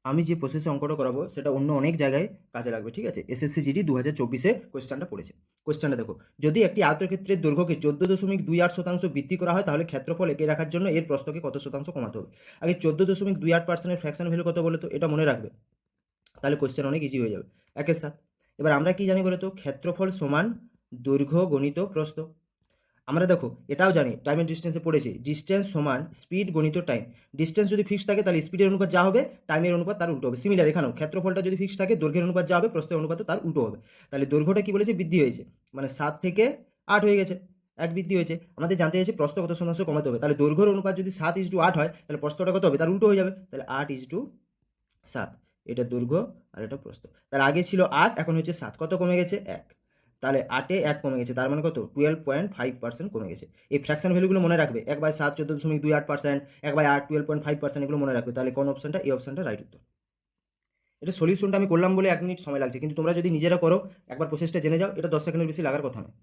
আমি যে প্রসেসে অঙ্কটা করাবো সেটা অন্য অনেক জায়গায় কাজে লাগবে, ঠিক আছে? এসএসসি জিডি 2024-এ কোয়েশ্চেনটা পড়েছে। কোয়েশ্চেনটা দেখো, যদি একটি আয়তক্ষেত্রের দৈর্ঘ্যকে 14.28% বৃদ্ধি করা হয় তাহলে ক্ষেত্রফল এঁকে রাখার জন্য এর প্রস্থকে কত শতাংশ কমাতে হবে? আগে 14.28%-এর ফ্র্যাকশন ভ্যালু কত বলো তো? এটা মনে রাখবে, তাহলে কোয়েশ্চেন অনেক ইজি হয়ে যাবে একের সাথে। এবার আমরা কি জানি বলো তো? ক্ষেত্রফল সমান দৈর্ঘ্য গণিত প্রস্থ। আমরা দেখো এটাও জানি, টাইম এন্ড ডিস্টেন্সে পড়েছি, ডিস্টেন্স সমান স্পিড গণিত টাইম। ডিস্টেন্স যদি ফিক্স থাকে তাহলে স্পিডের অনুপাত যা হবে টাইমের অনুপাত তার উল্টো হবে। সিমিলার এখানেও ক্ষেত্রফলটা যদি ফিক্স থাকে দৈর্ঘ্যের অনুপাত যা হবে প্রস্থের অনুপাত তার উল্টো হবে। তাহলে দৈর্ঘ্যটা কি বলেছে? বৃদ্ধি হয়েছে, মানে 7 থেকে 8 হয়ে গেছে, 1 বৃদ্ধি হয়েছে। আমাদের জানতে চাইছে প্রস্থ কত শতাংশ কমাতে হবে, তাহলে দৈর্ঘ্যের অনুপাত যদি 7:8 হয় তাহলে প্রস্থটা কত হবে? তার উল্টো হয়ে যাবে, তাহলে 8:7। এটা দৈর্ঘ্য আর এটা প্রস্থ। তার আগে ছিল 8, এখন হচ্ছে 7, কত কমে গেছে? 1। তাহলে 8-এ 1 কমে গেছে, তার মানে কত? 12.5% কমে গেছে। এই ফ্র্যাকশন ভ্যালুগুলো মনে রাখবে, 1/7 14.28%, 1/8 12.5%, এগুলো মনে রাখবে। তাহলে কোন অপশনটা? এই অপশনটা রাইট উত্তর। এটা সলিউশনটা আমি করলাম বলে 1 মিনিট সময় লাগছে, কিন্তু তোমরা যদি নিজেরা করো, একবার প্রসেসটা জেনে যাও, এটা 10 সেকেন্ডের বেশি লাগার কথা নয়।